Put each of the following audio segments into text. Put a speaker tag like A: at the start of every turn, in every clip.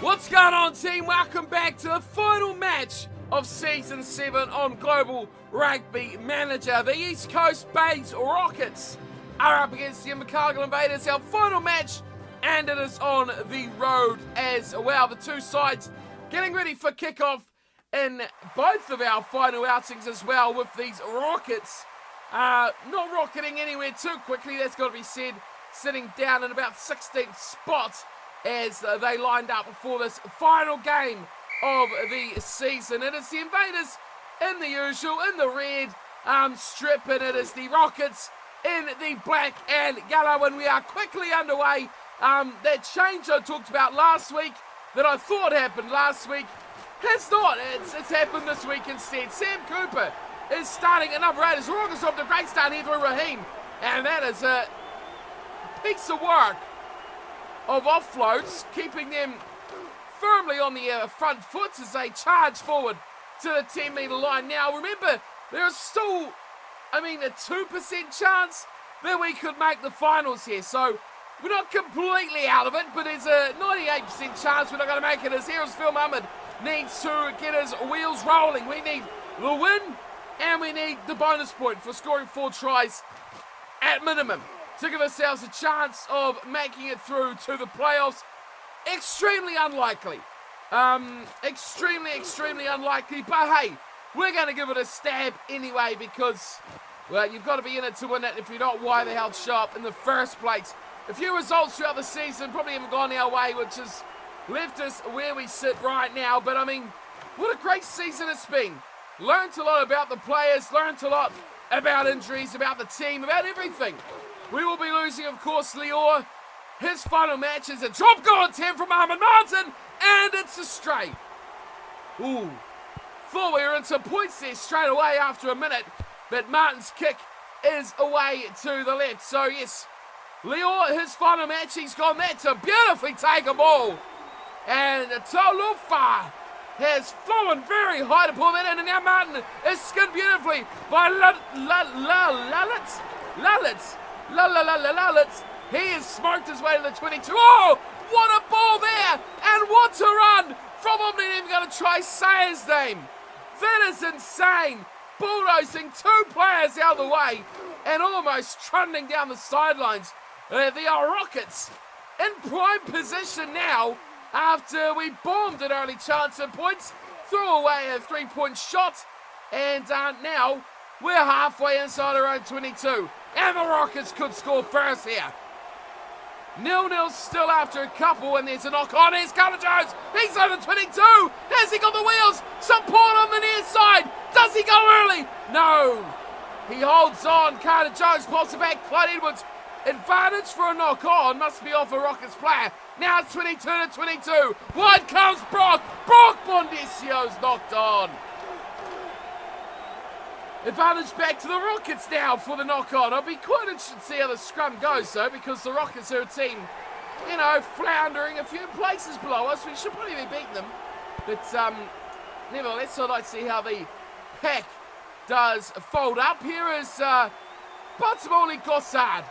A: What's going on, team? Welcome back to the final match of Season 7 on Global Rugby Manager. The East Coast Bays Rockets are up against the Invercargill Invaders, our final match, and it is on the road as well. The two sides getting ready for kickoff in both of our final outings as well, with these Rockets not rocketing anywhere too quickly, that's got to be said, sitting down in about 16th spot as they lined up for this final game of the season. It is the Invaders in the usual, in the red strip, and it is the Rockets in the black and yellow, and we are quickly underway. That change I talked about last week, that I thought happened last week, has not. It's happened this week instead. Sam Cooper is starting at number 8 as Rockets off to a great start here through Raheem, and that is a piece of work of offloads, keeping them firmly on the front foot as they charge forward to the 10-metre line. Now, remember, there is still, a 2% chance that we could make the finals here. So, we're not completely out of it, but there's a 98% chance we're not going to make it, as here is Phil Muhammad needs to get his wheels rolling. We need the win, and we need the bonus point for scoring 4 tries at minimum to give ourselves a chance of making it through to the playoffs. Extremely unlikely. Extremely unlikely. But hey, we're going to give it a stab anyway because, well, you've got to be in it to win it. If you're not, why the hell show up in the first place? A few results throughout the season probably haven't gone our way, which has left us where we sit right now. But, what a great season it's been. Learned a lot about the players, learned a lot about injuries, about the team, about everything. We will be losing, of course, Lior. His final match is a drop goal attempt from Mohamed Martin, and it's a straight. Ooh. Thought we were into points there straight away after a minute, but Martin's kick is away to the left. So, yes, Lior, his final match, he's gone there to beautifully take a ball. And Tolufa has flown very high to pull that in, and now Martin is skinned beautifully by Lalitz. He has smoked his way to the 22. Oh, what a ball there! And what a run from him. Not even going to try say his name. That is insane. Bulldozing 2 players out of the way and almost trundling down the sidelines. The Rockets in prime position now after we bombed an early chance at points, threw away a 3-point shot, and now we're halfway inside our own 22. And the Rockets could score first here. 0-0 still after a couple, and there's a knock on. Here's Carter Jones. He's over 22. Has he got the wheels? Support on the near side. Does he go early? No. He holds on. Carter Jones pops it back. Clyde Edwards. Advantage for a knock on. Must be off a Rockets player. Now it's 22-22. Wide comes Brock. Brock Bondecio's knocked on. Advantage back to the Rockets now for the knock-on. I'll be quite interested to see how the scrum goes, though, because the Rockets are a team, floundering a few places below us. We should probably be beating them. But, nevertheless, I'd like to see how the pack does fold up. Here is Batamoli Gossard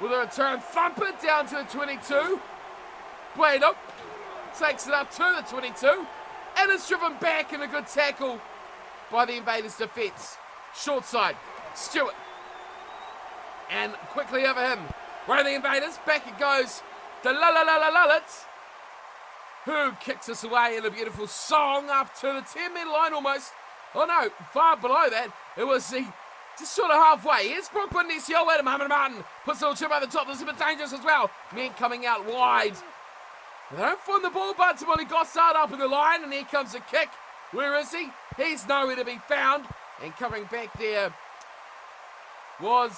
A: with a return thumper down to the 22. Bueno takes it up to the 22 and is driven back in a good tackle by the Invaders' defence. Short side, Stewart. And quickly over him. Where are the Invaders? Back it goes to Lalitz, who kicks us away in a beautiful song up to the 10-metre line almost. Oh no, far below that. It was just sort of halfway. Here's Brock Bundecio, wait a Mohamed Martin. Puts a little chip over the top. This is a bit dangerous as well. Men coming out wide. They don't find the ball, but Tamoli Gossard up in the line, and here comes a kick. Where is he? He's nowhere to be found. And coming back there was,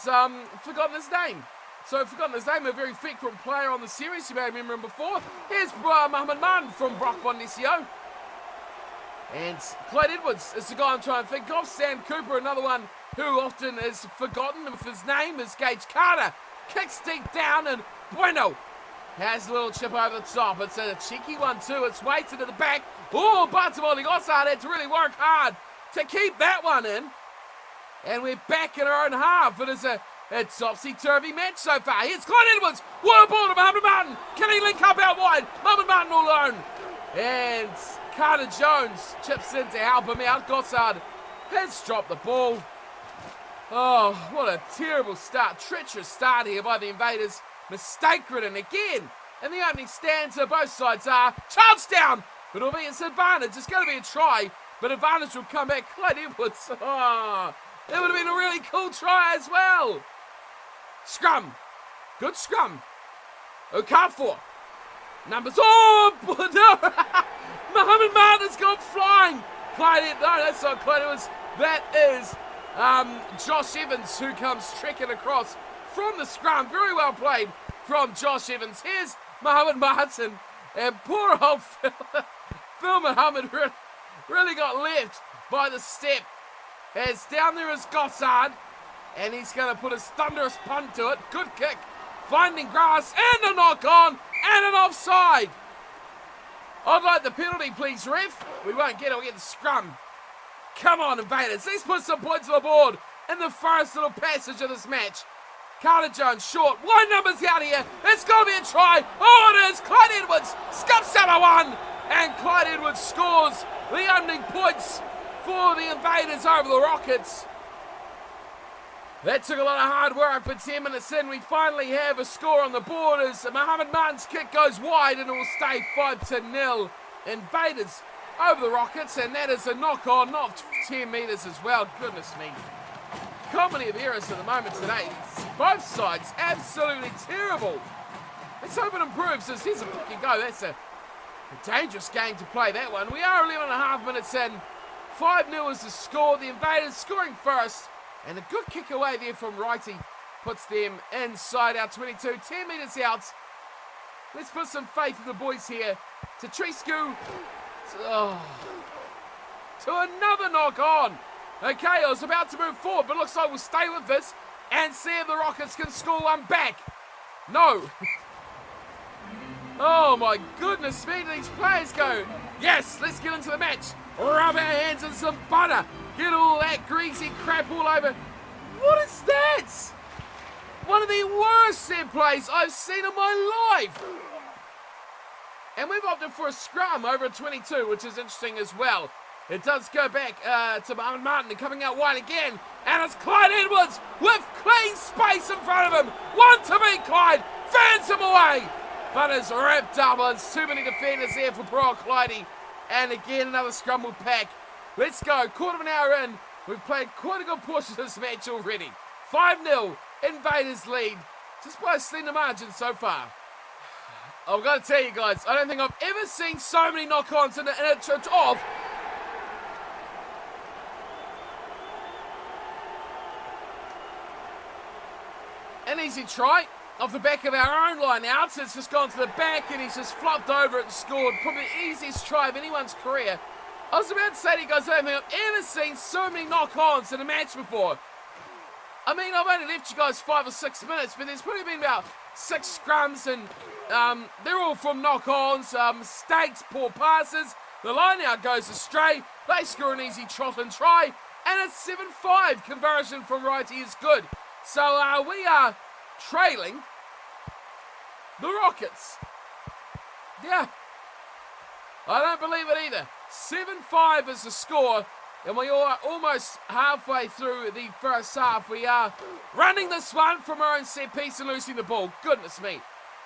A: forgotten his name. So, forgotten his name, a very frequent player on the series. You may remember him before. Here's Mohamed Martin from Brock Bondecio. And Clyde Edwards is the guy I'm trying to think of. Sam Cooper, another one who often is forgotten with his name, is Gage Carter. Kicks deep down, and Bueno has a little chip over the top. It's a cheeky one too. It's weighted at the back. Oh, Batamoli Gossard had to really work hard to keep that one in. And we're back in our own half. It is a topsy-turvy match so far. Here's Clyde Edwards. What a ball to Mohamed Martin. Can he link up out wide? Mohamed Martin all alone. And Carter Jones chips in to help him out. Gossard has dropped the ball. Oh, what a terrible start. Treacherous start here by the Invaders. Mistake-ridden again. In the opening stanza, both sides are charged down. But it'll be its advantage. It's going to be a try. But advantage will come back. Clyde Edwards. Oh, that would have been a really cool try as well. Scrum. Good scrum. Okafor. Numbers. Oh, no. Mohamed Martin's gone flying. Clyde. No, that's not Clyde Edwards. That is Josh Evans, who comes trekking across from the scrum. Very well played from Josh Evans. Here's Mohamed Martin. And poor old Phil Mohamed really got left by the step. As down there is Gossard. And he's going to put his thunderous punt to it. Good kick. Finding grass and a knock on and an offside. I'd like the penalty, please, ref. We won't get it. We'll get the scrum. Come on, Invaders. Let's put some points on the board in the first little passage of this match. Carter Jones short. Wide numbers out here. It's going to be a try. Oh, it is. Clyde Edwards scuffs out a one. And Clyde Edwards scores the opening points for the Invaders over the Rockets. That took a lot of hard work, but 10 minutes in, we finally have a score on the board as Mohamed Martin's kick goes wide and it will stay 5-0. Invaders over the Rockets, and that is a knock-on, not 10 metres as well. Goodness me. Comedy of errors at the moment today. Both sides absolutely terrible. Let's hope it improves as here's a pick and go. That's a dangerous game to play, that one. We are 11 and a half minutes in. 5-0 is the score. The Invaders scoring first. And a good kick away there from Righty puts them inside our 22. 10 metres out. Let's put some faith in the boys here. Tatriscu. Oh, to another knock on. Okay, I was about to move forward, but looks like we'll stay with this and see if the Rockets can score one back. No. Oh my goodness me, these players go. Yes, let's get into the match. Rub our hands in some butter. Get all that greasy crap all over. What is that? One of the worst set plays I've seen in my life. And we've opted for a scrum over a 22, which is interesting as well. It does go back to Mohamed Martin coming out wide again. And it's Clyde Edwards with clean space in front of him. One to beat Clyde. Fans him away. But it's ripped up. There's too many defenders there for poor Clyde. And again, another scrum will pack. Let's go. Quarter of an hour in. We've played quite a good portion of this match already. 5-0. Invaders lead. Just by a slender margin so far. I've got to tell you guys, I don't think I've ever seen so many knock-ons in a church off. An easy try off the back of our own line out. It's just gone to the back and he's just flopped over it and scored. Probably the easiest try of anyone's career. I was about to say to you guys, I don't think I've ever seen so many knock-ons in a match before. I mean, I've only left you guys 5 or 6 minutes, but there's probably been about 6 scrums and they're all from knock-ons, mistakes, poor passes. The line out goes astray. They score an easy trot and try. And a 7-5 conversion from Righty is good. So we are trailing the Rockets. Yeah. I don't believe it either. 7-5 is the score. And we are almost halfway through the first half. We are running this one from our own set piece and losing the ball. Goodness me.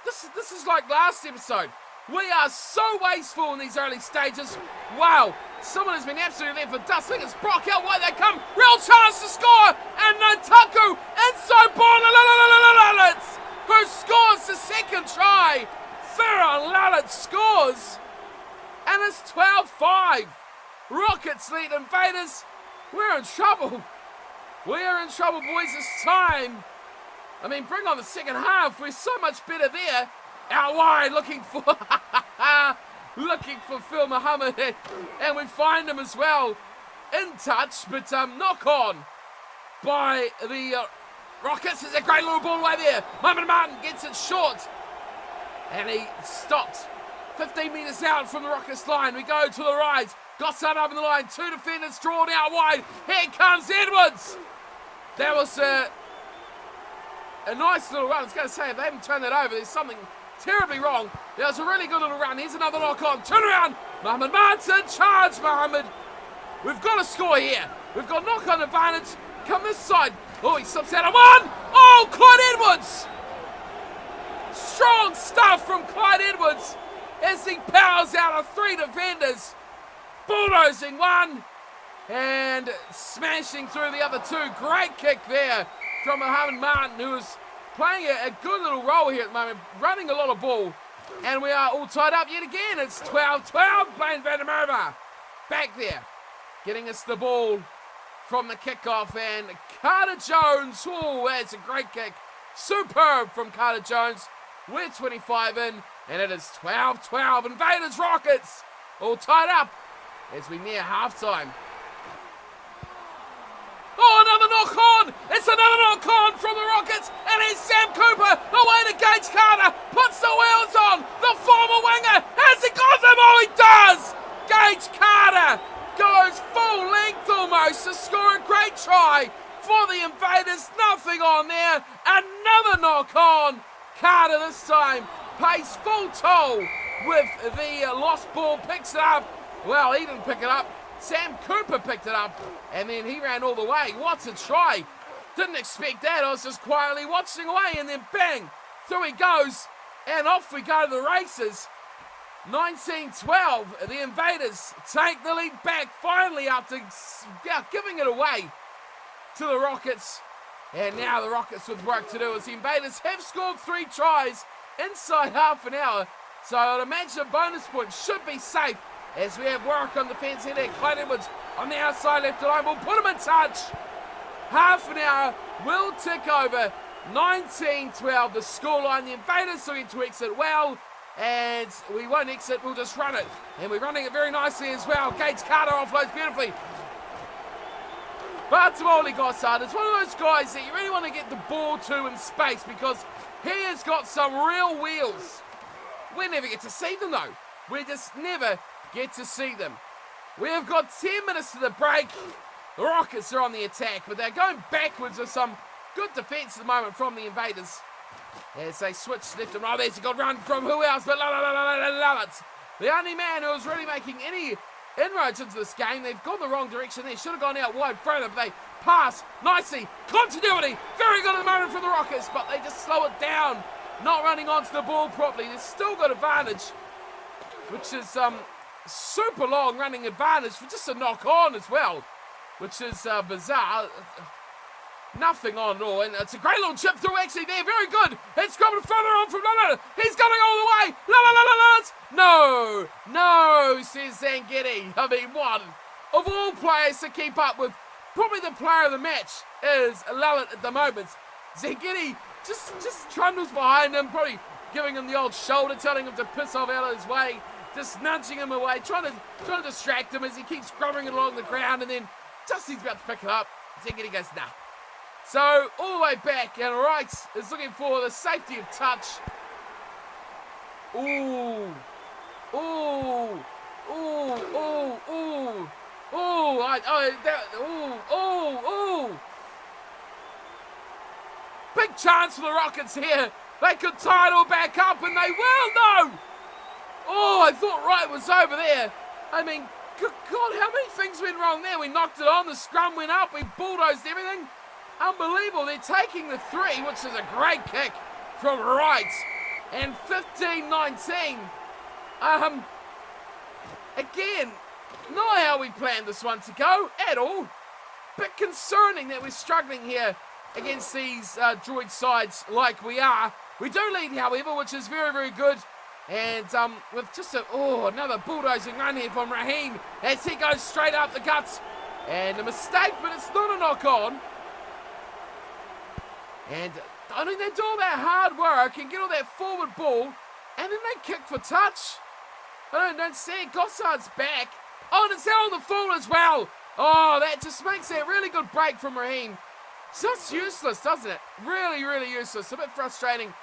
A: This is like last episode. We are so wasteful in these early stages. Wow. Someone has been absolutely left for dust. I think it's Brock out wide they come. Real chance to score. And Ntaku inside ball. Lalitz, who scores the second try. Farrell Lalitz scores. And it's 12-5. Rockets lead Invaders. We're in trouble. We are in trouble, boys, this time. I mean, bring on the second half. We're so much better there. Out wide, looking for Phil Mohamed, and we find him as well in touch, but knock on by the Rockets. There's a great little ball away there. Mohamed Martin gets it short, and he stopped 15 metres out from the Rockets line. We go to the right. Gossard up in the line. 2 defenders drawn out wide. Here comes Edwards. That was a nice little run. I was going to say, if they haven't turned that over, there's something terribly wrong. That was a really good little run. Here's another knock on. Turn around. Mohamed Martin, charge Mohamed. We've got to score here. We've got knock-on advantage. Come this side. Oh, he slips out of one. Oh, Clyde Edwards. Strong stuff from Clyde Edwards as he powers out of 3 defenders. Bulldozing one and smashing through the other 2. Great kick there from Mohamed Martin, who is playing a good little role here at the moment, running a lot of ball. And we are all tied up yet again. It's 12-12. Blaine van der Merwe back there, getting us the ball from the kickoff. And Carter Jones, oh, that's a great kick. Superb from Carter Jones. We're 25 in, and it is 12-12. Invaders Rockets all tied up as we near halftime. Oh, another knock-on! It's another knock-on from the Rockets, and it's Sam Cooper away to Gage Carter, puts the wheels on, the former winger, has he got them? Oh, he does! Gage Carter goes full length almost to score a great try for the Invaders. Nothing on there, another knock-on. Carter this time pays full toll with the lost ball, picks it up. Well, he didn't pick it up. Sam Cooper picked it up, and then he ran all the way. What a try. Didn't expect that. I was just quietly watching away, and then bang, through he goes, and off we go to the races. 19-12, the Invaders take the lead back finally after giving it away to the Rockets. And now the Rockets with work to do as the Invaders have scored 3 tries inside half an hour. So I'd imagine a bonus point should be safe as we have work on the fence here. Clyde Edwards on the outside left line. We'll put him in touch. Half an hour will tick over. 19-12 the scoreline. The Invaders are going to exit well. And we won't exit, we'll just run it. And we're running it very nicely as well. Gage Carter offloads beautifully. Bartolomé Gossard is one of those guys that you really want to get the ball to in space because he has got some real wheels. We never get to see them though. We just never get to see them. We have got 10 minutes to the break. The Rockets are on the attack, but they're going backwards with some good defence at the moment from the Invaders. As they switch left and right, there's a good run from who else but Lovett. The only man who was really making any inroads into this game. They've gone the wrong direction. They should have gone out wide further, but they pass nicely. Continuity, very good at the moment for the Rockets, but they just slow it down. Not running onto the ball properly. They've still got advantage, which is super long running advantage for just a knock on as well, which is bizarre. Nothing on at all, and it's a great little chip through actually there, very good. It's coming further on from Lillard. He's going all the way. No, says Zangetti. I mean, what? Of all players to keep up with, probably the player of the match is Lillard at the moment. Zangetti just trundles behind him, probably giving him the old shoulder, telling him to piss off out of his way, just nudging him away, trying to distract him as he keeps scrubbing it along the ground, and then just he's about to pick it up, Zangetti goes, nah. So, all the way back, and Wright is looking for the safety of touch. Ooh. Big chance for the Rockets here. They could tie it all back up, and they will, no! Oh, I thought Wright was over there. I mean, good God, how many things went wrong there? We knocked it on, the scrum went up, we bulldozed everything. Unbelievable. They're taking the 3, which is a great kick from Wright. And 15-19. Again, not how we planned this one to go at all. Bit concerning that we're struggling here against these droid sides like we are. We do lead, however, which is very, very good. And with just another bulldozing run here from Raheem as he goes straight up the guts. And a mistake, but it's not a knock-on. And I mean, they do all that hard work and get all that forward ball, and then they kick for touch. I don't see it. Gossard's back. Oh, and it's out on the full as well. Oh, that just makes that really good break from Raheem. Just useless, doesn't it? Really, really useless. A bit frustrating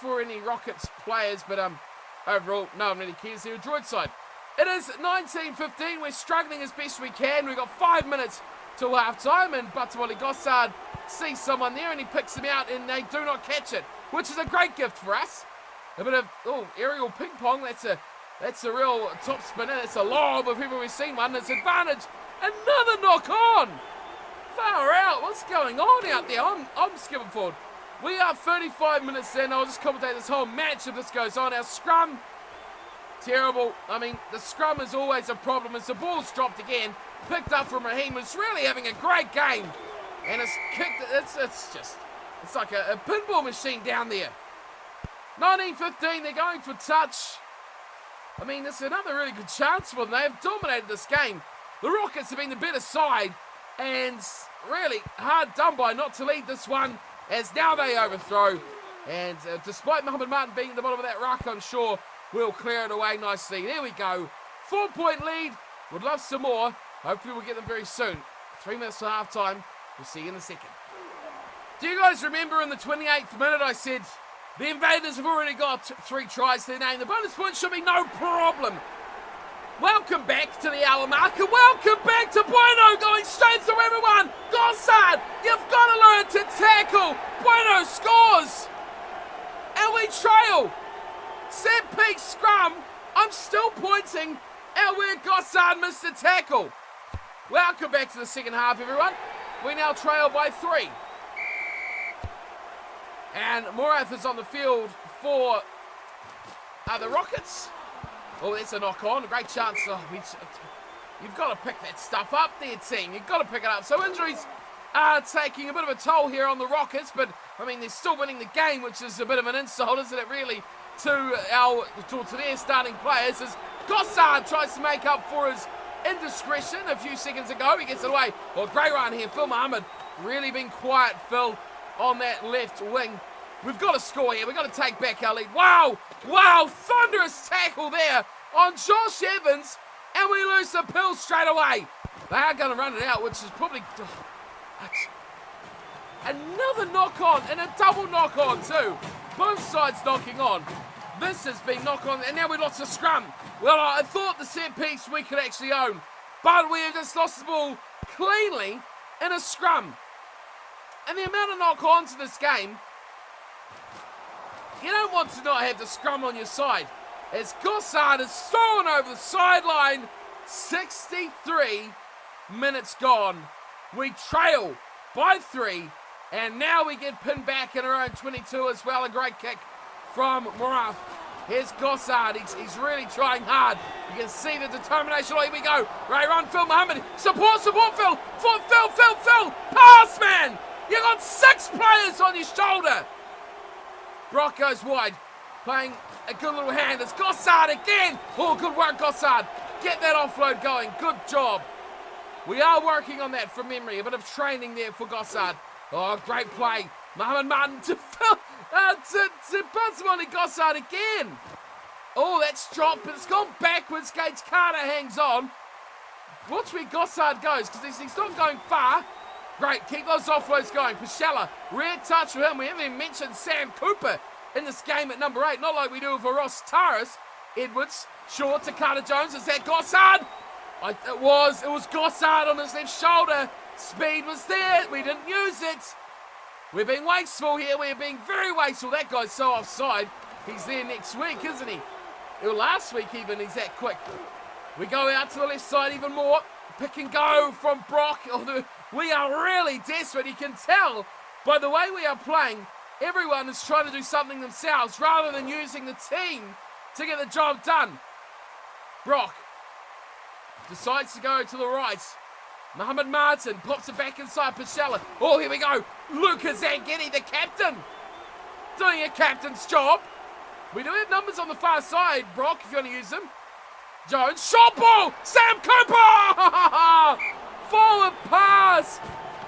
A: for any Rockets players, but overall, no one really cares here. Droid side. It is 19-15. We're struggling as best we can. We've got 5 minutes till half-time, and Bartolomé Gossard sees someone there, and he picks him out, and they do not catch it, which is a great gift for us. A bit of, aerial ping-pong. That's a That's a real top spinner. That's a lob if ever we've seen one. It's advantage. Another knock on. Far out. What's going on out there? I'm skipping forward. We are 35 minutes in. I'll just commentate this whole match if this goes on. Our scrum, terrible. I mean, the scrum is always a problem as the ball's dropped again. Picked up from Raheem, who's really having a great game. And it's kicked. It's like a pinball machine down there. 19-15, they're going for touch. I mean, it's another really good chance for them. They have dominated this game. The Rockets have been the better side, and really hard done by not to lead this one, as now they overthrow. And despite Mohamed Martin being at the bottom of that ruck, I'm sure we'll clear it away nicely. There we go. 4-point lead. Would love some more. Hopefully we'll get them very soon. 3 minutes to half time. We'll see you in a second. Do you guys remember in the 28th minute I said the Invaders have already got 3 tries to their name. The bonus point should be no problem. Welcome back to the hour marker. Welcome back to Bueno going straight through everyone. Gossard, you've got to learn to tackle. Bueno scores. And we trail. Set peak scrum. I'm still pointing at where Gossard missed the tackle. Welcome back to the second half, everyone. We now trail by 3. And Morath is on the field for the Rockets. Oh, that's a knock on. A great chance. You've got to pick that stuff up there, team. You've got to pick it up. So injuries are taking a bit of a toll here on the Rockets, but, I mean, they're still winning the game, which is a bit of an insult, isn't it, really, to their starting players, as Gossard tries to make up for his indiscretion a few seconds ago. He gets it away. Well, great run here. Phil Mohammed really been quiet, Phil, on that left wing. We've got to score here. We've got to take back our lead. Wow! Wow! Thunderous tackle there on Josh Evans, and we lose the pill straight away. They are going to run it out, which is probably... Another knock-on, and a double knock-on too. Both sides knocking on. This has been knock-on, and now we lost the scrum. Well, I thought the set piece we could actually own, but we have just lost the ball cleanly in a scrum. And the amount of knock-ons in this game, you don't want to not have the scrum on your side. As Gossard is thrown over the sideline, 63 minutes gone. We trail by 3, and now we get pinned back in our own 22 as well. A great kick from Morath. Here's Gossard. He's really trying hard. You can see the determination. Oh, here we go. Great run, Phil Mohammed. Support, Phil. Phil. Pass, man. You got 6 players on your shoulder. Brock goes wide. Playing a good little hand. It's Gossard again. Oh, good work, Gossard. Get that offload going. Good job. We are working on that from memory. A bit of training there for Gossard. Oh, great play. Mohamed Martin to Phil. To Buzzmoney Gossard again. Oh, that's dropped, but it's gone backwards. Gage Carter hangs on. Watch where Gossard goes, because he's not going far. Great, keep those offloads going. Pashella, rare touch with him. We haven't even mentioned Sam Cooper in this game at number 8. Not like we do for Ross Taras. Edwards, short to Carter Jones. Is that Gossard? It was Gossard on his left shoulder. Speed was there. We didn't use it. We're being wasteful here. We're being very wasteful. That guy's so offside. He's there next week, isn't he? Well, last week even, he's that quick. We go out to the left side even more. Pick and go from Brock. We are really desperate. You can tell by the way we are playing. Everyone is trying to do something themselves rather than using the team to get the job done. Brock decides to go to the right. Mohamed Martin pops it back inside Pashella. Oh, here we go. Lucas Zangetti, the captain, doing a captain's job. We do have numbers on the far side, Brock, if you want to use them. Jones, short ball, Sam Cooper! Forward pass,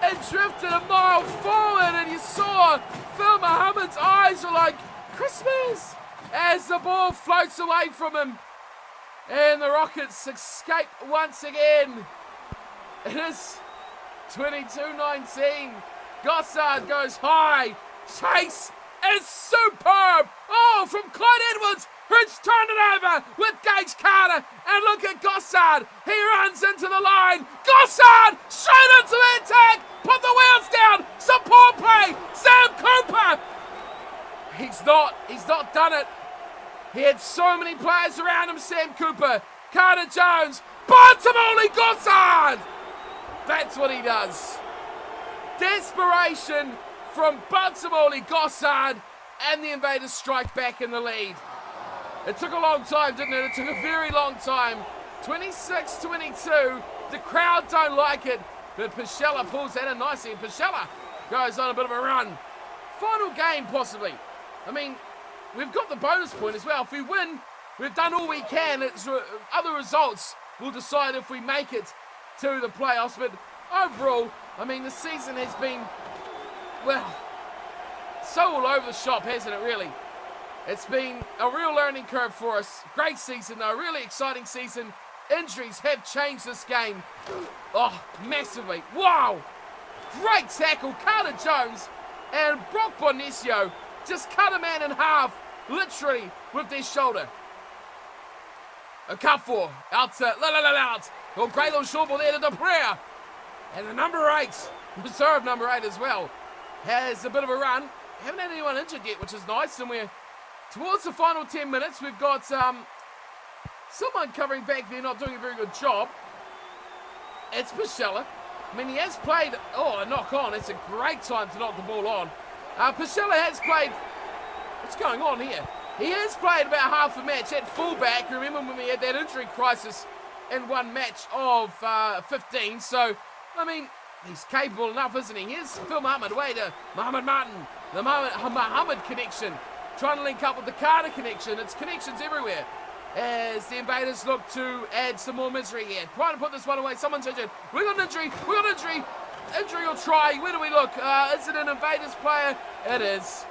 A: and drifted a mile forward, and you saw Phil Mohammed's eyes were like Christmas as the ball floats away from him. And the Rockets escape once again. It is 22-19. Gossard goes high. Chase is superb. Oh, from Clyde Edwards, who's turned it over with Gage Carter. And look at Gossard. He runs into the line. Gossard straight into the attack. Put the wheels down. Support play. Sam Cooper. He's not done it. He had so many players around him, Sam Cooper, Carter Jones, Bartamoli Gossard! That's what he does. Desperation from Bartamoli Gossard, and the Invaders strike back in the lead. It took a long time, didn't it? It took a very long time. 26-22. The crowd don't like it, but Pashella pulls that in nicely. And Pashella goes on a bit of a run. Final game, possibly. I mean, we've got the bonus point as well. If we win, we've done all we can. Other results will decide if we make it to the playoffs. But overall, I mean, the season has been, well, so all over the shop, hasn't it, really? It's been a real learning curve for us. Great season, though. Really exciting season. Injuries have changed this game. Oh, massively. Wow! Great tackle. Carter Jones and Brock Bonesio just cut a man in half, literally, with their shoulder. A Okafor out to out. Oh, great little short ball there to Dupre. And the number 8, reserve number 8 as well, has a bit of a run. Haven't had anyone injured yet, which is nice. And we're towards the final 10 minutes. We've got someone covering back there, not doing a very good job. It's Pashella. I mean, he has played, a knock on. It's a great time to knock the ball on. Pashella has played, what's going on here? He has played about half a match at fullback. Remember when we had that injury crisis in one match of 15. So, I mean, he's capable enough, isn't he? Here's Phil Muhammad, way to Muhammad Martin. The Muhammad connection. Trying to link up with the Carter connection. It's connections everywhere. As the Invaders look to add some more misery here. Trying to put this one away. Someone's injured. We got an injury. Injury or try. Where do we look? Is it an Invaders player? It is.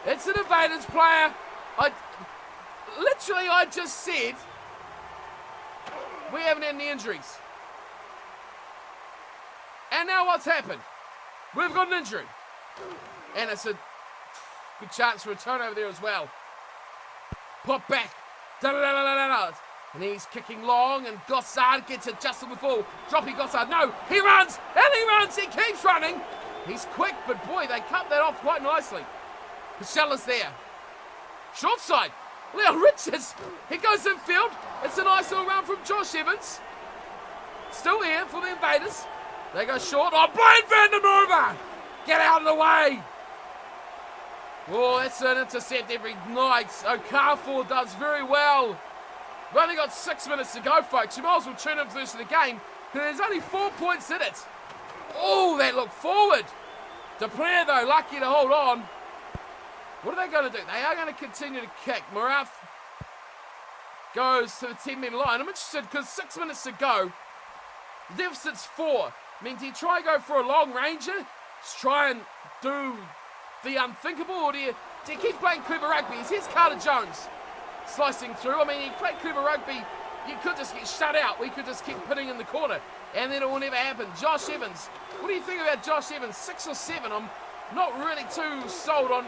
A: It's an Invaders player. I just said we haven't had any injuries. And now what's happened? We've got an injury. And it's a good chance for a turnover there as well. Pop back. And he's kicking long, and Gossard gets adjusted with the ball. Dropping Gossard. No, he runs, and he runs. He keeps running. He's quick, but boy, they cut that off quite nicely. Pachella's there. Short side. Leon Richards. He goes infield. It's a nice little run from Josh Evans. Still here for the Invaders. They go short. Oh, Blaine van der Merwe. Get out of the way. Oh, that's an intercept every night. Okafor does very well. We've only got 6 minutes to go, folks. You might as well tune in for the rest of the game. There's only 4 points in it. Oh, that looked forward. Dupre, though, lucky to hold on. What are they going to do? They are going to continue to kick. Marath goes to the 10-metre line. I'm interested because 6 minutes to go. The deficit's 4. I mean, do you try and go for a long ranger? Just try and do the unthinkable, or do you keep playing clever rugby? Here's Carter Jones slicing through. I mean, he played clever rugby. You could just get shut out. We could just keep putting in the corner, and then it will never happen. Josh Evans. What do you think about Josh Evans? 6 or 7. I'm not really too sold on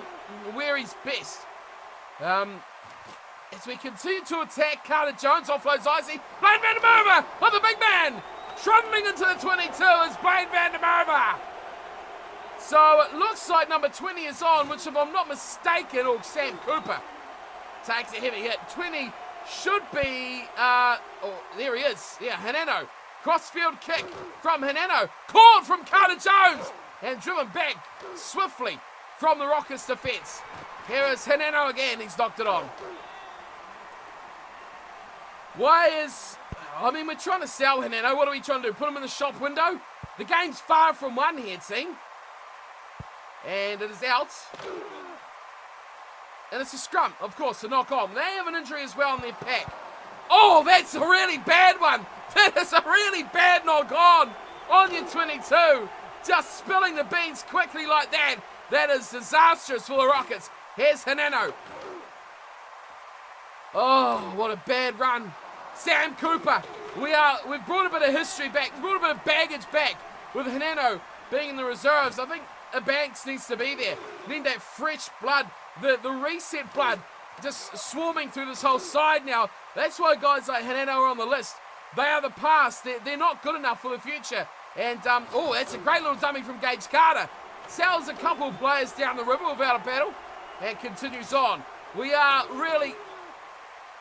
A: where he's best. As we continue to attack, Carter Jones offloads Icy. Blaine van der Merwe on the big man. Trundling into the 22 is Blaine van der Merwe. So it looks like number 20 is on, which if I'm not mistaken, or Sam Cooper takes a heavy hit. 20 should be, there he is. Yeah, Hineno. Crossfield kick from Hineno. Caught from Carter Jones and driven back swiftly from the Rockets defence. Here is Hineno again. He's knocked it on. We're trying to sell Hineno. What are we trying to do? Put him in the shop window? The game's far from won here, team. And it is out. And it's a scrum, of course, to knock on. They have an injury as well in their pack. Oh, that's a really bad one. That is a really bad knock on your 22. Just spilling the beans quickly like that. That is disastrous for the Rockets. Here's Hineno. Oh, what a bad run. Sam Cooper. We've brought a bit of history back, brought a bit of baggage back with Hineno being in the reserves. I think a Banks needs to be there. Need that fresh blood, the reset blood, just swarming through this whole side now. That's why guys like Hineno are on the list. They are the past. They're not good enough for the future. And, that's a great little dummy from Gage Carter. Sells a couple of players down the river without a battle and continues on. We are really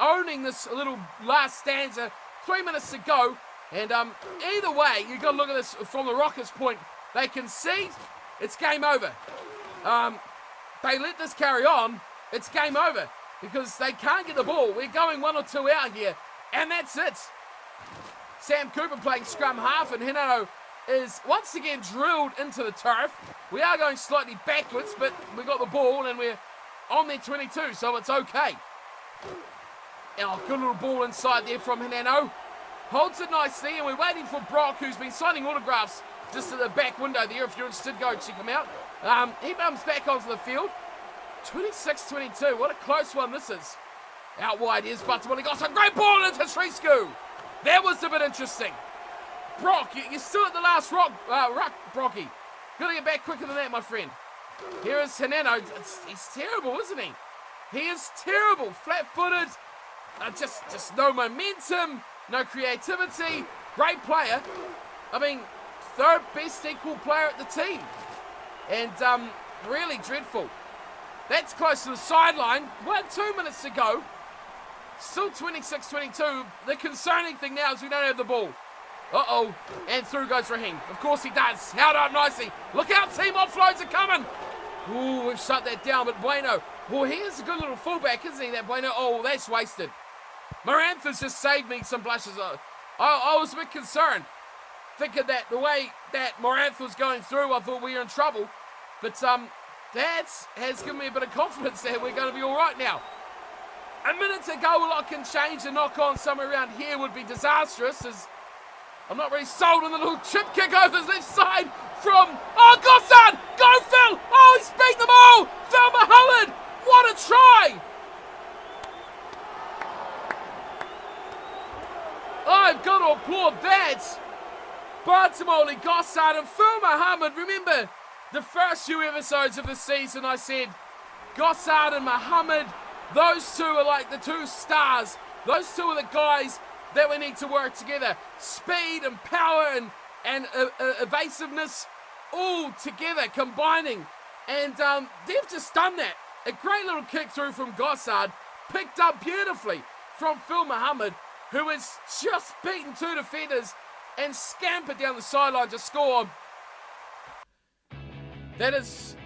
A: owning this little last stanza. 3 minutes to go. And either way, you've got to look at this from the Rockets' point. They concede, it's game over. They let this carry on, it's game over. Because they can't get the ball. We're going 1 or 2 out here. And that's it. Sam Cooper playing scrum half, and Hinano is once again drilled into the turf. We are going slightly backwards, but we got the ball and we're on their 22, so it's okay. Oh, good little ball inside there from Hinano. Holds it nicely, and we're waiting for Brock, who's been signing autographs just at the back window there. If you're interested, go check him out. He comes back onto the field. 26-22, what a close one this is. Out wide is Buttermilk. He got some great ball into Trisku. That was a bit interesting. Brock, you're still at the last ruck, Brocky. Gotta get back quicker than that, my friend. Here is Hinano. He's terrible, isn't he? He is terrible. Flat-footed. Just no momentum. No creativity. Great player. I mean, third best equal player at the team. And really dreadful. That's close to the sideline. 2 minutes to go. Still 26-22. The concerning thing now is we don't have the ball. Uh-oh. And through goes Raheem. Of course he does. Held up nicely. Look out, team offloads are coming. Ooh, we've shut that down, but Bueno. Well, he is a good little fullback, isn't he, that Bueno? Oh, that's wasted. Marantha's just saved me some blushes. I was a bit concerned. Thinking that the way that Marantha was going through, I thought we were in trouble. But that has given me a bit of confidence that we're going to be all right now. A minute to go, a lot can change. The knock-on somewhere around here would be disastrous, as I'm not really sold on the little chip kick over the left side from... Oh, Gossard! Go, Phil! Oh, he's beat them all! Phil Muhammad! What a try! I've got to applaud that. Bartimoli, Gossard, and Phil Muhammad. Remember, the first few episodes of the season, I said Gossard and Muhammad, those two are like the two stars. Those two are the guys that we need to work together. Speed and power and evasiveness all together, combining. And they've just done that. A great little kick through from Gossard, picked up beautifully from Phil Muhammad, who has just beaten 2 defenders and scampered down the sideline to score. That is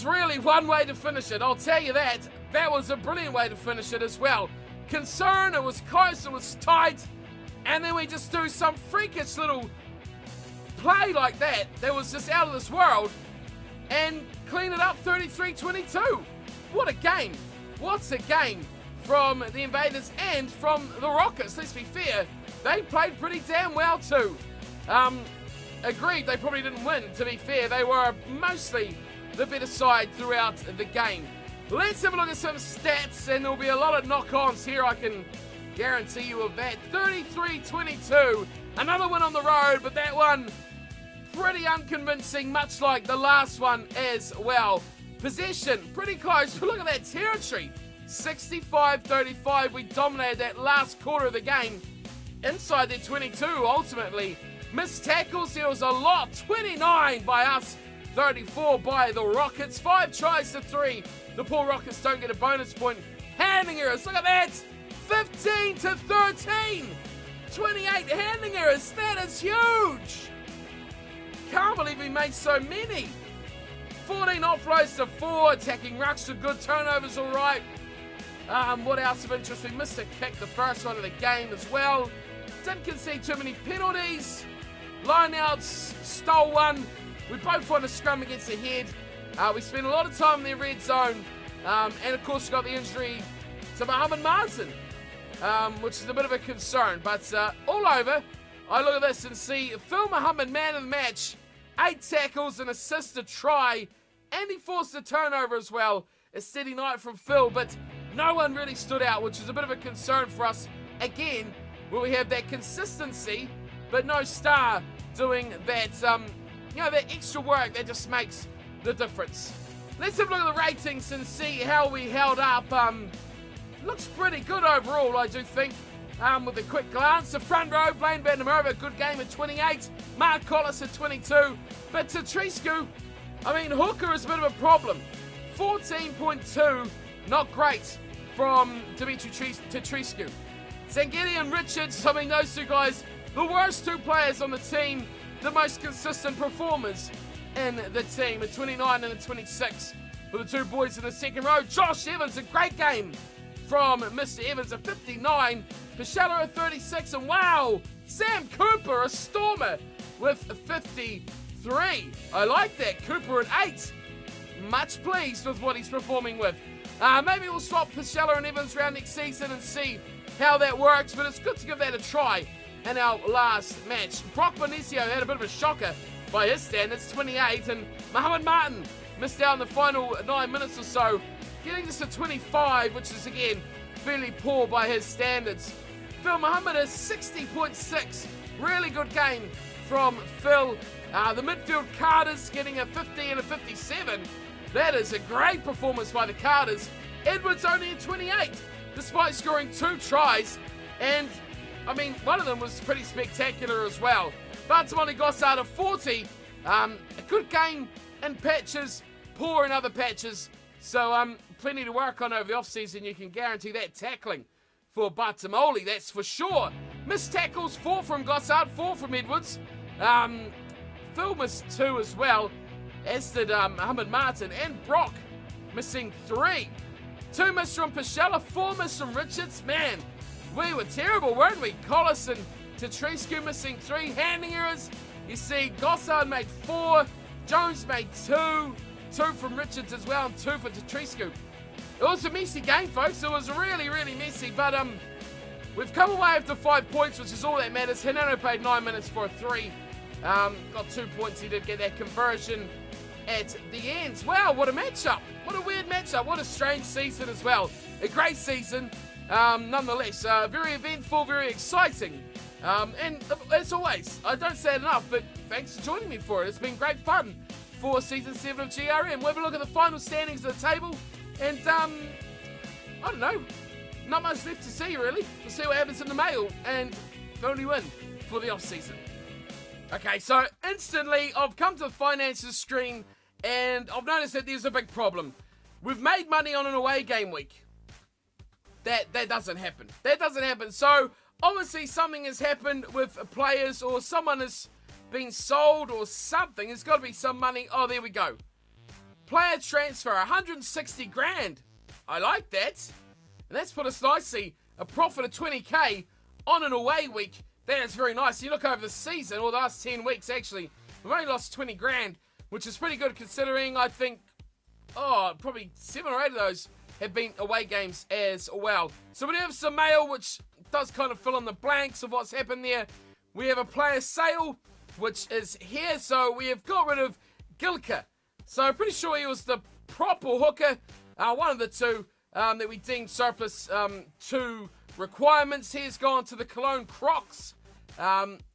A: really one way to finish it, I'll tell you that. That was a brilliant way to finish it as well. Concern, it was close, it was tight, and then we just do some freakish little play like that was just out of this world, and clean it up 33-22. What a game. What's a game from the Invaders and from the Rockets. Let's be fair, they played pretty damn well too. Agreed, they probably didn't win, to be fair. They were mostly the better side throughout the game. Let's have a look at some stats, and there'll be a lot of knock-ons here, I can guarantee you of that. 33-22, another win on the road, but that one pretty unconvincing, much like the last one as well. Possession, pretty close, but look at that territory. 65-35, we dominated that last quarter of the game. Inside their 22, ultimately. Missed tackles, there was a lot. 29 by us, 34 by the Rockets. 5 tries to 3. The poor Rockets don't get a bonus point. Handling errors, look at that. 15-13. 28 handling errors, that is huge. Can't believe we made so many. 14 offloads to 4. Attacking rucks are good. Turnovers all right. What else of interest? We missed a kick, the first one of the game as well. Didn't concede too many penalties. Lineouts, stole one. We both won a scrum against the head. We spent a lot of time in their red zone. And of course, we got the injury to Muhammad Martin, which is a bit of a concern. But all over, I look at this and see Phil Muhammad, man of the match. 8 tackles, an assist, a try, and he forced a turnover as well. A steady night from Phil, but no one really stood out, which is a bit of a concern for us. Again, where we have that consistency, but no star doing that, that extra work that just makes the difference. Let's have a look at the ratings and see how we held up. Looks pretty good overall, I do think. With a quick glance, the front row, Blaine Vandermerwe, good game at 28. Mark Collis at 22. But Tatriscu, Hooker is a bit of a problem. 14.2, not great. from Dimitri Tetriscu. Zangeli and Richards, I mean, those two guys, the worst two players on the team, the most consistent performers in the team. A 29 and a 26 for the two boys in the second row. Josh Evans, a great game from Mr. Evans, a 59. Pichello, a 36. And wow, Sam Cooper, a stormer, with a 53. I like that. Cooper at 8. Much pleased with what he's performing with. Maybe we'll swap Pichello and Evans around next season and see how that works, but it's good to give that a try in our last match. Brock Bonesio had a bit of a shocker by his standards, 28, and Mohamed Martin missed out in the final 9 minutes or so, getting just a 25, which is again fairly poor by his standards. Phil Mohammed is 60.6, really good game from Phil. The midfield Carters getting a 50 and a 57. That is a great performance by the Carters. Edwards only at 28, despite scoring 2 tries, and I mean, one of them was pretty spectacular as well. Bartamoni Gossard of 40, a good game in patches, poor in other patches, so plenty to work on over the off-season. You can guarantee that tackling for Bartamoli, that's for sure. Missed tackles, 4 from Gossard, 4 from Edwards. Phil missed 2 as well, as did Mohamed Martin, and Brock missing 3. 2 missed from Pichello, 4 missed from Richards. Man, we were terrible, weren't we? Collison, Tetriscu missing 3. Handing errors, you see Gossard made 4, Jones made 2, 2 from Richards as well, and 2 for Tetriscu. It was a messy game, folks. It was really, really messy, but we've come away after 5 points, which is all that matters. Hinano played 9 minutes for a 3. Got 2 points. He did get that conversion at the end. Wow, what a matchup. What a weird matchup. What a strange season as well. A great season, nonetheless. Very eventful, very exciting. And as always, I don't say it enough, but thanks for joining me for it. It's been great fun for Season 7 of GRM. We'll have a look at the final standings of the table. And, I don't know. Not much left to see, really. We'll see what happens in the mail. And only win for the off-season. Okay, so instantly I've come to the finances screen and I've noticed that there's a big problem. We've made money on an away game week. That doesn't happen. That doesn't happen. So obviously something has happened with players, or someone has been sold or something. There's got to be some money. Oh, there we go. Player transfer, 160 grand. I like that. And that's put us nicely. A profit of 20k on an away week. That is very nice. You look over the season, or the last 10 weeks actually, we've only lost 20 grand, which is pretty good considering I think, probably 7 or 8 of those have been away games as well. So we have some mail, which does kind of fill in the blanks of what's happened there. We have a player sale, which is here. So we have got rid of Gilka. So I'm pretty sure he was the prop or hooker, one of the two that we deemed surplus to requirements. He's gone to the Cologne Crocs.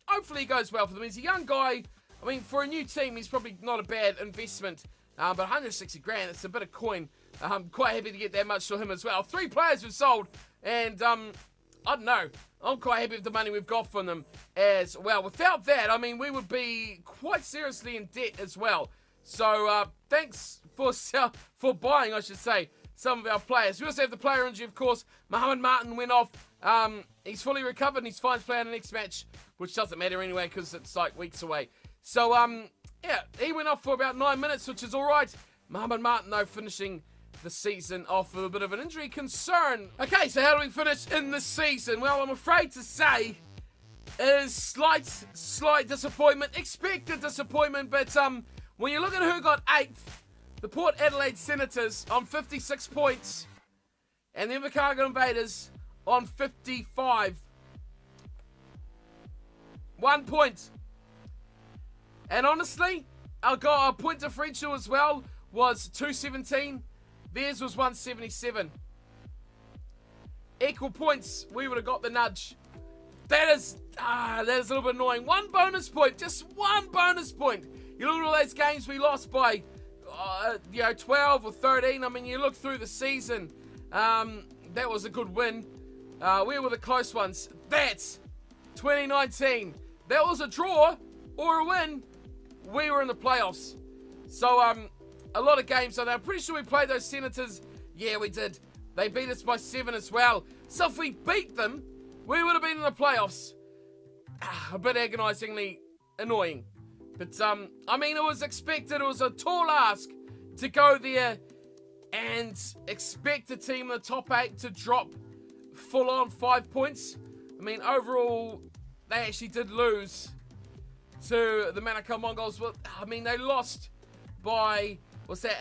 A: Hopefully he goes well for them. He's a young guy. I mean, for a new team, he's probably not a bad investment. But 160 grand, it's a bit of coin. I'm quite happy to get that much for him as well. 3 players we've sold, and I don't know. I'm quite happy with the money we've got from them as well. Without that, I mean, we would be quite seriously in debt as well. So thanks for buying, I should say, some of our players. We also have the player injury, of course. Mohamed Martin went off. He's fully recovered and he's fine to play in the next match, which doesn't matter anyway because it's like weeks away. So, yeah, he went off for about 9 minutes, which is all right. Mohamed Martin, though, finishing the season off with a bit of an injury concern. Okay, so how do we finish in this season? Well, I'm afraid to say is slight disappointment, expected disappointment, but when you look at who got 8th, the Port Adelaide Senators on 56 points, and the Invercargill Invaders on 55. 1 point. And honestly, our point differential as well was 217. Theirs was 177. Equal points, we would have got the nudge. That is a little bit annoying. 1 bonus point, just 1 bonus point. You look at all those games we lost by, 12 or 13. I mean, you look through the season, that was a good win. We were the close ones. That's 2019. That was a draw or a win. We were in the playoffs. So, a lot of games. So I'm pretty sure we played those Senators. Yeah, we did. They beat us by 7 as well. So if we beat them, we would have been in the playoffs. A bit agonisingly annoying. But, I mean, it was expected. It was a tall ask to go there and expect a team in the top 8 to drop full on 5 points. I mean, overall, they actually did lose to the Manukau Mongols. Well, I mean, they lost by,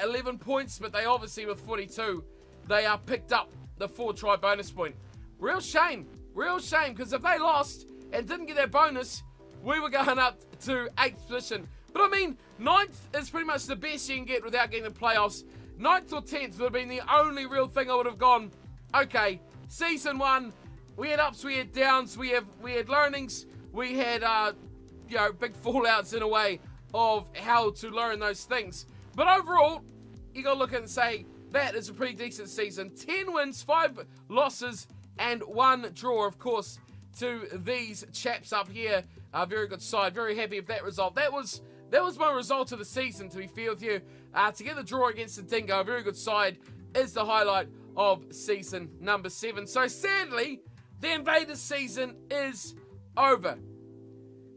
A: 11 points, but they obviously, with 42, they picked up the 4-try bonus point. Real shame, because if they lost and didn't get their bonus, we were going up to 8th position. But I mean, 9th is pretty much the best you can get without getting the playoffs. 9th or 10th would have been the only real thing I would have gone, okay, season 1, we had ups, we had downs, we had learnings, we had, big fallouts in a way of how to learn those things. But overall, you got to look at it and say, that is a pretty decent season. 10 wins, 5 losses, and 1 draw, of course, to these chaps up here. Very good side. Very happy with that result. That was my result of the season, to be fair with you. To get the draw against the Dingo, a very good side, is the highlight of season number 7. So sadly, the Invaders season is over.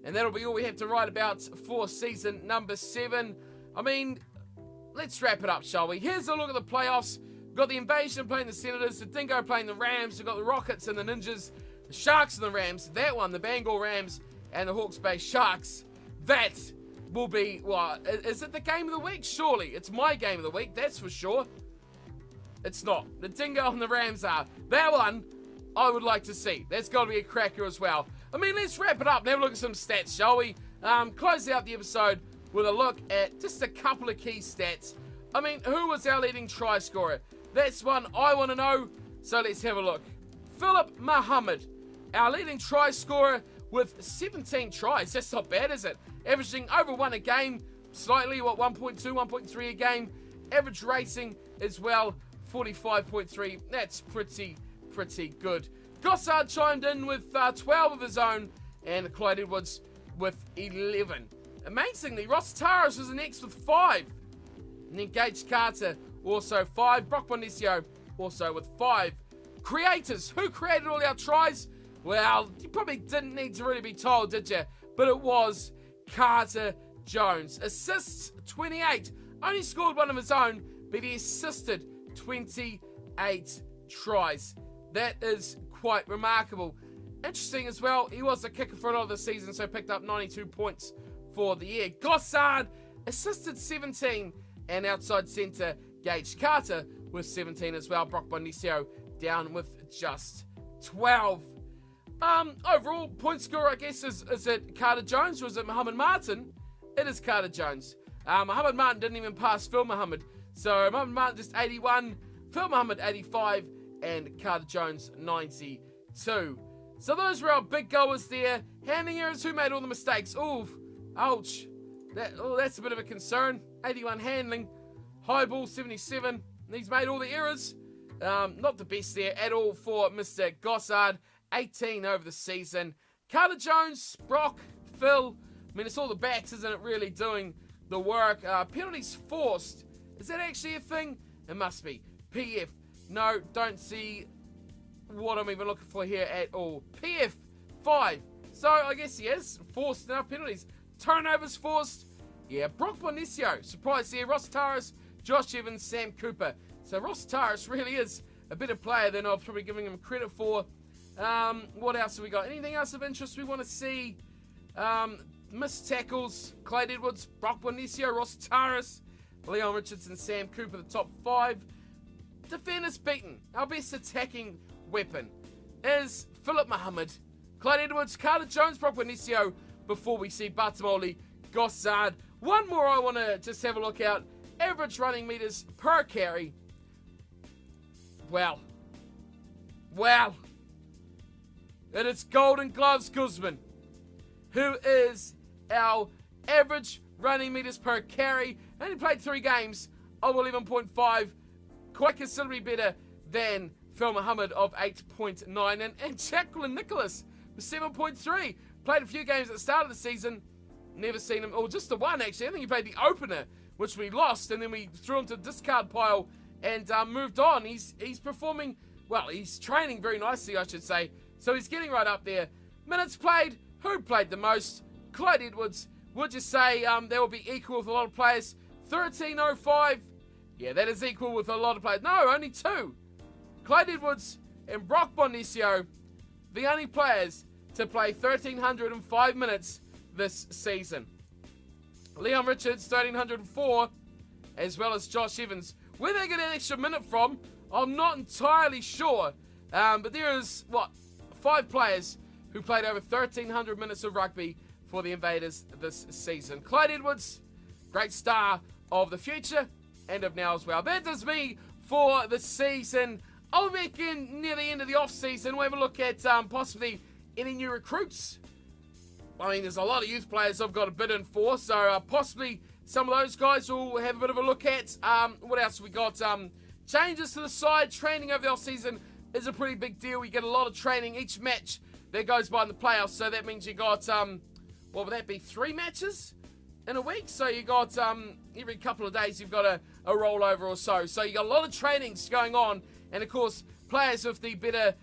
A: And that'll be all we have to write about for season number 7. I mean, let's wrap it up, shall we? Here's a look at the playoffs. We've got the Invasion playing the Senators, the Dingo playing the Rams, we've got the Rockets and the Ninjas, the Sharks and the Rams, that one, the Bangor Rams and the Hawke's Bay Sharks. That will be, is it the game of the week? Surely. It's my game of the week, that's for sure. It's not. The Dingo and the Rams are. That one, I would like to see. That's got to be a cracker as well. I mean, let's wrap it up and have a look at some stats, shall we? Close out the episode with a look at just a couple of key stats. I mean, who was our leading try scorer? That's one I want to know, so let's have a look. Philip Muhammad, our leading try scorer with 17 tries. That's not bad, is it? Averaging over 1 a game, slightly, 1.2, 1.3 a game. Average racing as well, 45.3. That's pretty good. Gossard chimed in with 12 of his own, and Clyde Edwards with 11. Amazingly, Ross Taras was the next with 5. And then Gage Carter, also 5. Brock Bonisio, also with 5. Creators, who created all our tries? Well, you probably didn't need to really be told, did you? But it was Carter Jones. Assists, 28. Only scored 1 of his own, but he assisted 28 tries. That is quite remarkable. Interesting as well, he was the kicker for a lot of the season, so picked up 92 points for the year. Gossard assisted 17, and outside centre, Gage Carter with 17 as well. Brock Bonisio down with just 12. Overall, point scorer, I guess, is it Carter Jones or is it Muhammad Martin? It is Carter Jones. Muhammad Martin didn't even pass Phil Muhammad. So Muhammad Martin just 81, Phil Muhammad 85, and Carter Jones 92. So those were our big goers there. Handling errors, who made all the mistakes? Ooh, ouch. That's a bit of a concern. 81 handling. High ball 77. He's made all the errors. Not the best there at all for Mr. Gossard. 18 over the season. Carter Jones, Brock, Phil. I mean, it's all the backs, isn't it, really doing the work. Penalties forced. Is that actually a thing? It must be. PF. No, don't see what I'm even looking for here at all. PF 5. So I guess yes, forced enough penalties. Turnovers forced. Yeah, Brock Bonisio. Surprise here. Ross Taras, Josh Evans, Sam Cooper. So Ross Taras really is a better player than I was probably giving him credit for. What else have we got? Anything else of interest we want to see? Missed tackles. Clyde Edwards, Brock Bonisio, Ross Taras, Leon Richardson, Sam Cooper, the top 5. Defenders beaten. Our best attacking weapon is Philip Muhammad, Clyde Edwards, Carter Jones, Brock Bonisio, before we see Batamoli, Gossard. One more I want to just have a look at. Average running meters per carry. Well. It is Golden Gloves Guzman, who is our average running meters per carry. Only played 3 games of 11.5. Quite considerably better than Phil Muhammad of 8.9. And Jacqueline Nicholas with 7.3. Played a few games at the start of the season. Never seen him, or just the one actually. I think he played the opener, which we lost, and then we threw him to the discard pile and moved on. He's performing, well, he's training very nicely, I should say. So he's getting right up there. Minutes played, who played the most? Clyde Edwards. Would you say that will be equal with a lot of players? 13.05. Yeah, that is equal with a lot of players. No, only 2. Clyde Edwards and Brock Bondisio, the only players to play 1,305 minutes this season. Leon Richards, 1,304, as well as Josh Evans. Where they get an extra minute from, I'm not entirely sure. But there is, 5 players who played over 1,300 minutes of rugby for the Invaders this season. Clyde Edwards, great star of the future and of now as well. That does me for the season. I'll be back in near the end of the off-season. We'll have a look at possibly any new recruits. I mean, there's a lot of youth players I've got a bid in for, so possibly some of those guys we'll have a bit of a look at. What else we got? Changes to the side. Training over the off-season is a pretty big deal. We get a lot of training each match that goes by in the playoffs, so that means you got, what would that be, 3 matches in a week? So you got, every couple of days you've got a rollover or so. So you got a lot of trainings going on, and of course, players with the better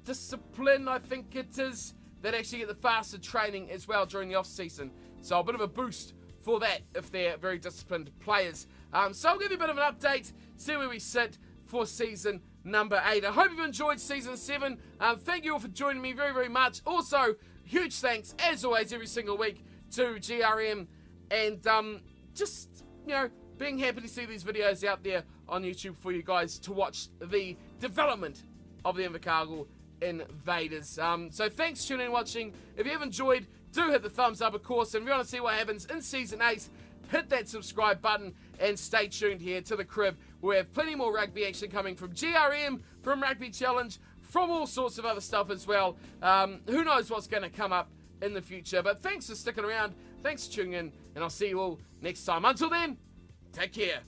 A: discipline, I think it is, that actually get the faster training as well during the off-season. So a bit of a boost for that if they're very disciplined players. So I'll give you a bit of an update, see where we sit for season number 8. I hope you've enjoyed season 7. Thank you all for joining me very, very much. Also, huge thanks, as always, every single week to GRM, and just, being happy to see these videos out there on YouTube for you guys to watch the development of the Invercargill Invaders. So thanks for tuning in and watching. If you have enjoyed, do hit the thumbs up, of course, and if you want to see what happens in season 8, hit that subscribe button and stay tuned here to the crib. We have plenty more rugby action coming from GRM, from Rugby Challenge, from all sorts of other stuff as well. Who knows what's going to come up in the future, but thanks for sticking around, thanks for tuning in, and I'll see you all next time. Until then, take care.